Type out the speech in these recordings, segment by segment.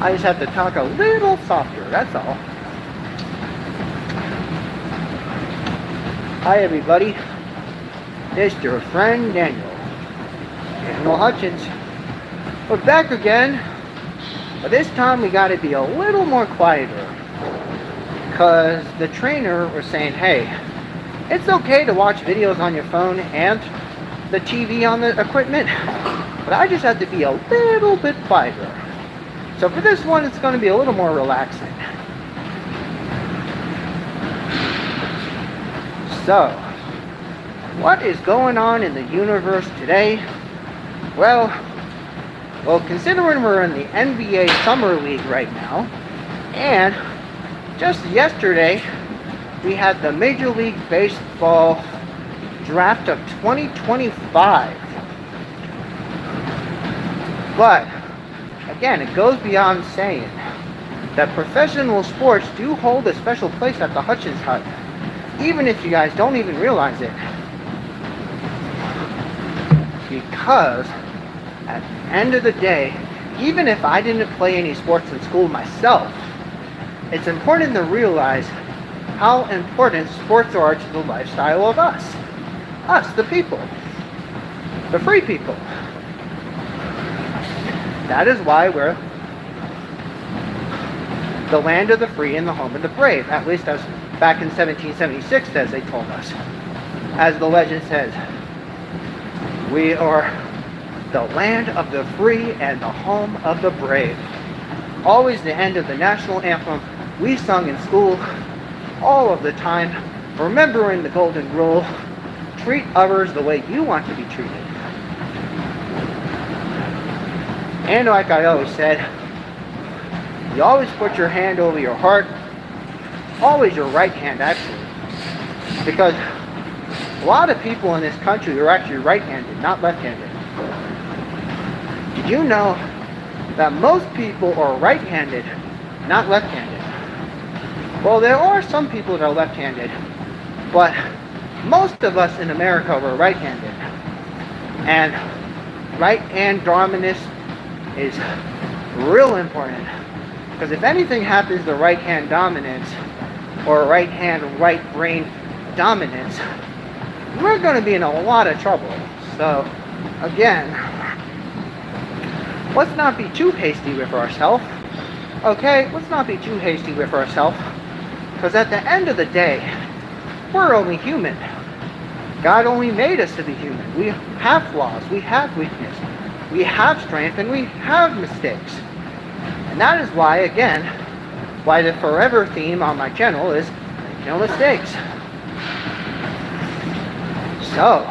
I just have to talk a little softer, that's all. Hi everybody, it's your friend Daniel Hutchins. We're back again, but this time we gotta be a little more quieter, because the trainer was saying, hey, it's okay to watch videos on your phone and the TV on the equipment, but I just have to be a little bit quieter. So for this one, it's going to be a little more relaxing. So, what is going on in the universe today? Well, considering we're in the NBA Summer League right now, and just yesterday, we had the Major League Baseball draft of 2025. But again, it goes beyond saying that professional sports do hold a special place at the Hutchins Hut, even if you guys don't even realize it. Because at the end of the day, even if I didn't play any sports in school myself, it's important to realize how important sports are to the lifestyle of us, the people, the free people. That is why we're the land of the free and the home of the brave, at least as back in 1776, as they told us. As the legend says, we are the land of the free and the home of the brave. Always the end of the national anthem we sung in school all of the time, remembering the golden rule, treat others the way you want to be treated. And like I always said, you always put your hand over your heart, always your right hand actually, because a lot of people in this country are actually right-handed, not left-handed. Did you know that most people are right-handed, not left-handed? Well, there are some people that are left-handed, but most of us in America were right-handed. And right-hand dominance is real important, because if anything happens to right-hand dominance or right-hand right-brain dominance, we're going to be in a lot of trouble. So again, let's not be too hasty with ourselves. Okay, let's not be too hasty with ourselves, because at the end of the day, we're only human. God only made us to be human. We have flaws, we have weakness, we have strength, and we have mistakes. And that is why, again, why the forever theme on my channel is make no mistakes. So,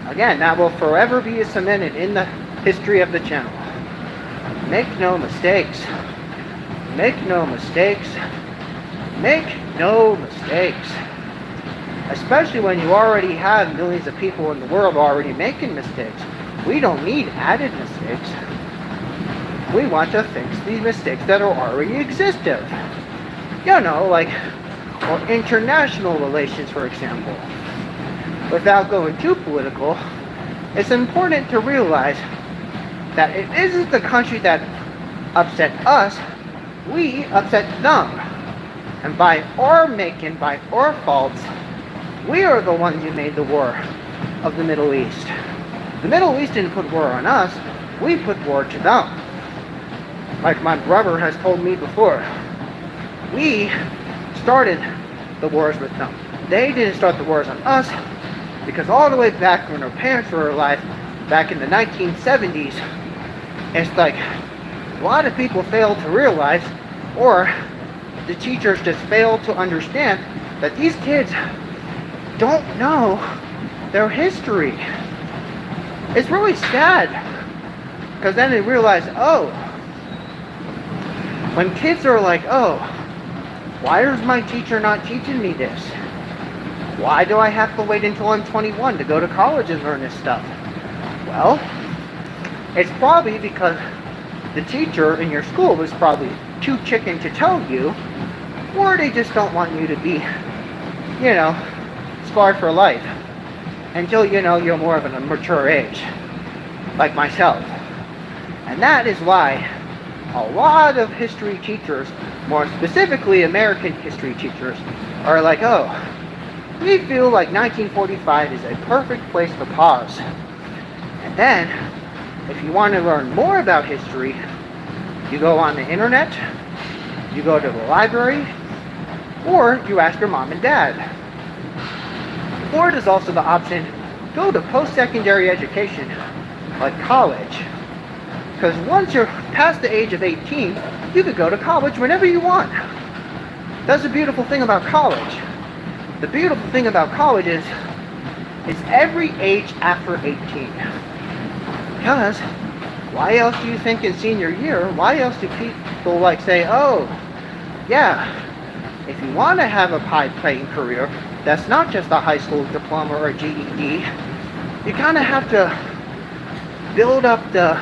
again, that will forever be cemented in the history of the channel. Make no mistakes. Make no mistakes. Make no mistakes. Especially when you already have millions of people in the world already making mistakes. We don't need added mistakes. We want to fix the mistakes that are already existent. You know, like or international relations, for example. Without going too political, it's important to realize that it isn't the country that upset us, we upset them. And by our making, by our faults, we are the ones who made the war of the Middle East. The Middle East didn't put war on us, we put war to them. Like my brother has told me before, we started the wars with them. They didn't start the wars on us, because all the way back when our parents were alive, back in the 1970s, it's like a lot of people failed to realize, or the teachers just failed to understand, that these kids don't know their history. It's really sad, because then they realize, oh, when kids are like, oh, why is my teacher not teaching me this? Why do I have to wait until I'm 21 to go to college and learn this stuff? Well, it's probably because the teacher in your school was probably too chicken to tell you, or they just don't want you to be, you know, scarred for life until, you know, you're more of a mature age, like myself. And that is why a lot of history teachers, more specifically American history teachers, are like, oh, we feel like 1945 is a perfect place to pause. And then, if you want to learn more about history, you go on the internet, you go to the library, or you ask your mom and dad. Or there's also the option, go to post-secondary education, like college. Because once you're past the age of 18, you could go to college whenever you want. That's the beautiful thing about college. The beautiful thing about college is it's every age after 18. Because why else do you think in senior year, why else do people like say, oh, yeah, if you want to have a high-paying career, that's not just a high school diploma or a GED, you kind of have to build up the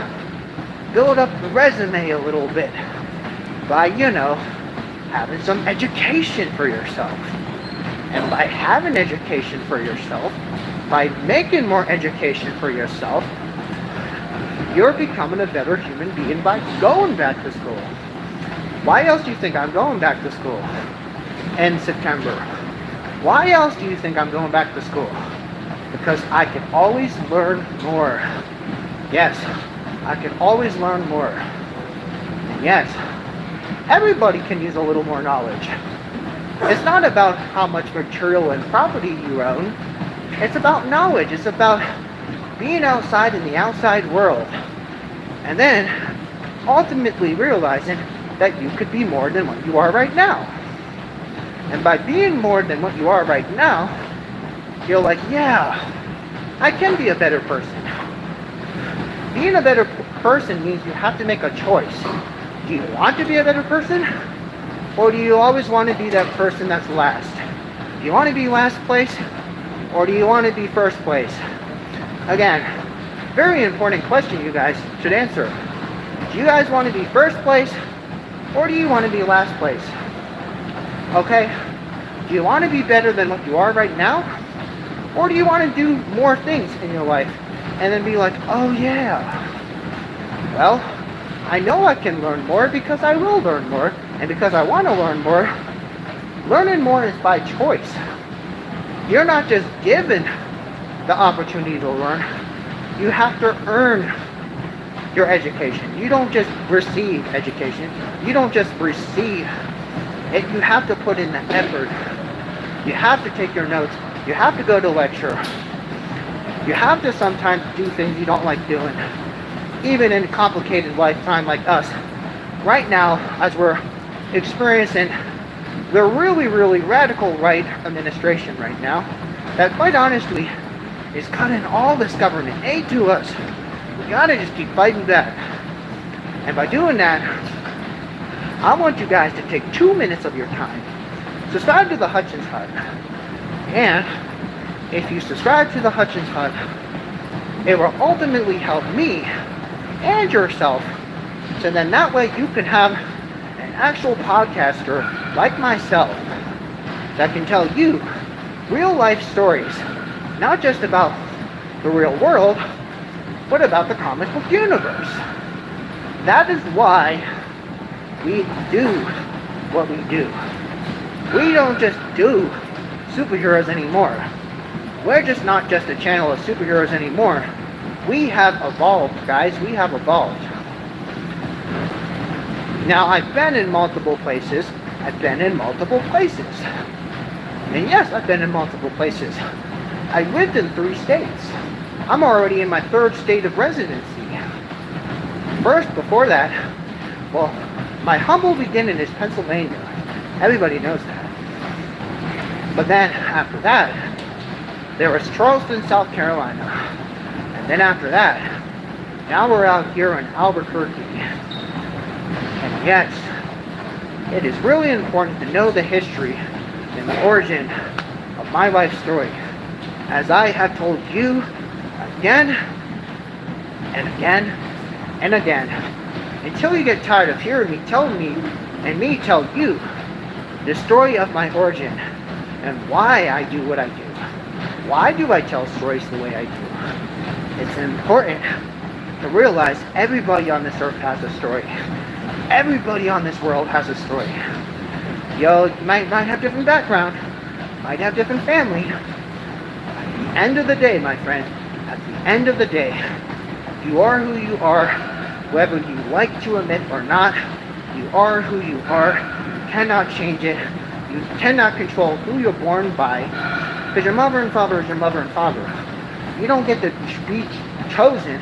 resume a little bit by, having some education for yourself. And by having education for yourself, by making more education for yourself, you're becoming a better human being by going back to school. Why else do you think I'm going back to school in September? Why else do you think I'm going back to school? Because I can always learn more. Yes, I can always learn more. And yes, everybody can use a little more knowledge. It's not about how much material and property you own. It's about knowledge. It's about being outside in the outside world. And then ultimately realizing that you could be more than what you are right now. And by being more than what you are right now, you're like, yeah, I can be a better person. Being a better person means you have to make a choice. Do you want to be a better person? Or do you always want to be that person that's last? Do you want to be last place? Or do you want to be first place? Again, very important question you guys should answer. Do you guys want to be first place? Or do you want to be last place? Okay? Do you want to be better than what you are right now? Or do you want to do more things in your life and then be like, oh yeah, well, I know I can learn more because I will learn more, and because I want to learn more. Learning more is by choice. You're not just given the opportunity to learn. You have to earn your education. You don't just receive education. You don't just receive it. You have to put in the effort. You have to take your notes. You have to go to lecture. You have to sometimes do things you don't like doing. Even in a complicated lifetime like us. Right now, as we're experiencing the really, really radical right administration right now, that quite honestly is cutting all this government aid to us. We gotta just keep fighting back. And by doing that, I want you guys to take 2 minutes of your time. Subscribe to the Hutchins Hut. And if you subscribe to the Hutchins Hut, it will ultimately help me and yourself, so then that way you can have an actual podcaster like myself that can tell you real life stories, not just about the real world, but about the comic book universe. That is why we do what we do. We don't just do superheroes anymore. We're just not just a channel of superheroes anymore. We have evolved, guys. We have evolved. Now, I've been in multiple places. And yes, I've been in multiple places. I lived in 3 states. I'm already in my 3rd state of residency. First, before that, well, my humble beginning is Pennsylvania. Everybody knows that. But then, after that, there was Charleston, South Carolina. And then after that, now we're out here in Albuquerque. And yes, it is really important to know the history and the origin of my life story. As I have told you again and again and again, until you get tired of hearing me tell you the story of my origin and why I do what I do. Why do I tell stories the way I do? It's important to realize everybody on this earth has a story. Everybody on this world has a story. You might have different background, might have different family. At the end of the day, my friend, at the end of the day, you are who you are, whether you like to admit or not. You are who you are. You cannot change it. You cannot control who you're born by, because your mother and father is your mother and father. You don't get to be chosen.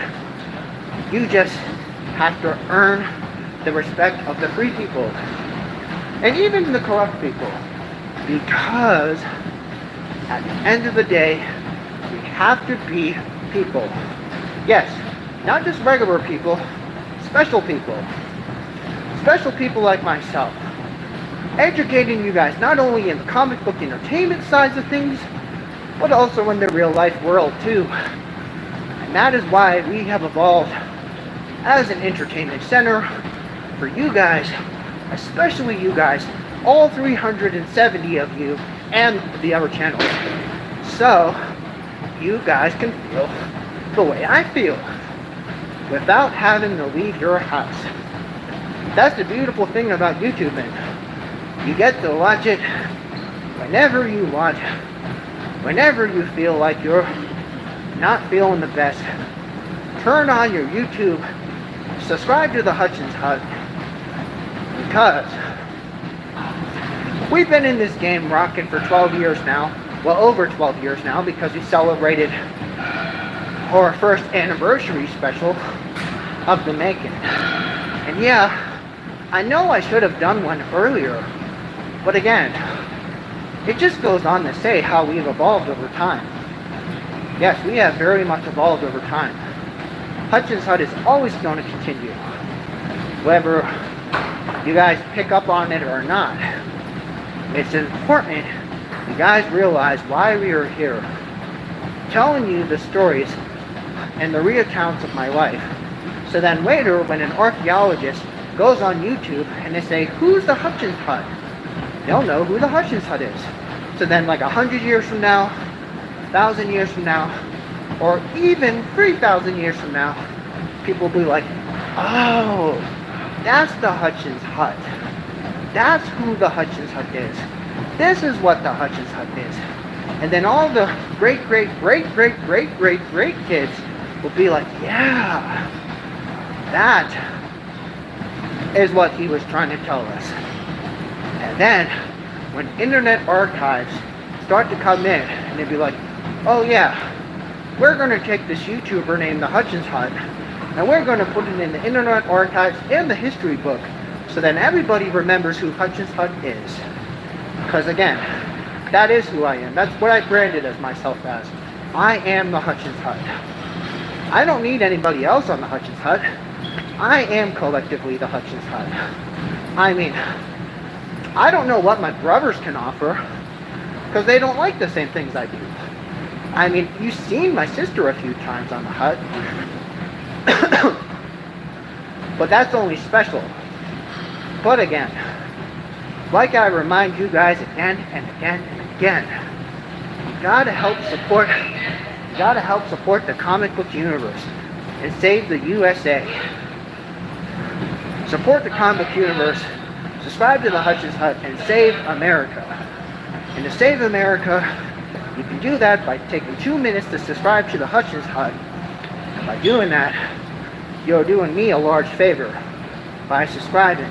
You just have to earn the respect of the free people, and even the corrupt people, because at the end of the day, we have to be people. Yes, not just regular people, special people. Special people like myself. Educating you guys not only in the comic book entertainment sides of things, but also in the real life world too. And that is why we have evolved as an entertainment center for you guys, especially you guys, all 370 of you and the other channels. So you guys can feel the way I feel without having to leave your house. That's the beautiful thing about YouTube, man. You get to watch it whenever you want, whenever you feel like you're not feeling the best. Turn on your YouTube, subscribe to the Hutchins Hut, because we've been in this game rocking for 12 years now. Well, over 12 years now, because we celebrated our first anniversary special of the making. And yeah, I know I should have done one earlier, but again, it just goes on to say how we've evolved over time. Yes, we have very much evolved over time. Hutchins Hut is always going to continue, whether you guys pick up on it or not. It's important you guys realize why we are here, telling you the stories and the reaccounts of my life, so then later when an archaeologist goes on YouTube and they say, who's the Hutchins Hut? They'll know who the Hutchins Hut is. So then like 100 years from now, 1,000 years from now, or even 3,000 years from now, people will be like, oh, that's the Hutchins Hut. That's who the Hutchins Hut is. This is what the Hutchins Hut is. And then all the great kids will be like, yeah, that is what he was trying to tell us. And then when internet archives start to come in, and they'd be like, oh yeah, we're going to take this YouTuber named the Hutchins Hut, and we're going to put it in the internet archives and the history book, so then everybody remembers who Hutchins Hut is. Because again, that is who I am. That's what I branded as myself as. I am the Hutchins Hut. I don't need anybody else on the Hutchins Hut. I am collectively the Hutchins Hut. I mean, I don't know what my brothers can offer, because they don't like the same things I do. I mean, you've seen my sister a few times on the Hut. But that's only special. But again, like I remind you guys again and again and again, you gotta help support the comic book universe and save the USA. Support the comic book universe, subscribe to the Hutchins Hut, and save America. And to save America, you can do that by taking 2 minutes to subscribe to the Hutchins Hut. And by doing that, you're doing me a large favor by subscribing.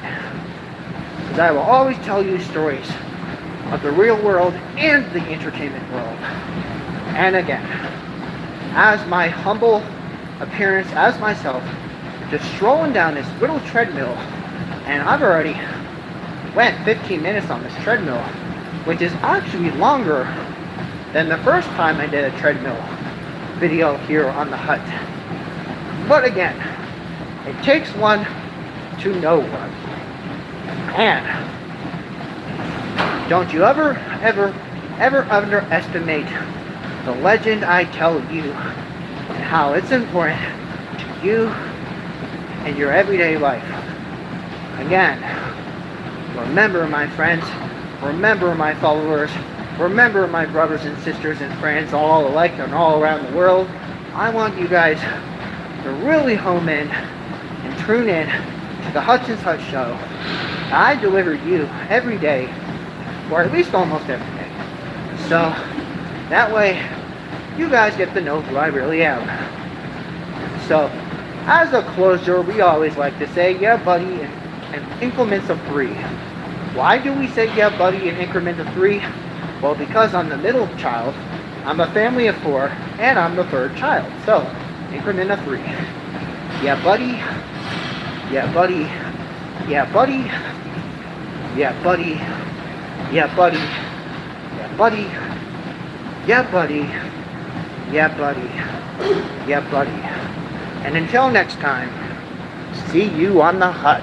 Because I will always tell you stories of the real world and the entertainment world. And again, as my humble appearance as myself, just strolling down this little treadmill, and I've already went 15 minutes on this treadmill, which is actually longer than the first time I did a treadmill video here on the Hut. But again, it takes one to know one. And don't you ever underestimate the legend I tell you and how it's important to you and your everyday life. Again, remember my friends, remember my followers, remember my brothers and sisters and friends all alike and all around the world. I want you guys to really home in and tune in to the Hutchins Hut show. I deliver you every day, or at least almost every day. So that way you guys get to know who I really am. So as a closer, we always like to say, yeah buddy, in increments of 3. Why do we say yeah buddy in increments of 3? Well, because I'm the middle child, I'm a family of 4, and I'm the 3rd child. So, increment of 3. Yeah buddy, yeah buddy, yeah buddy, yeah buddy, yeah buddy, yeah buddy, yeah buddy, yeah buddy, yeah buddy. And until next time, see you on the hut.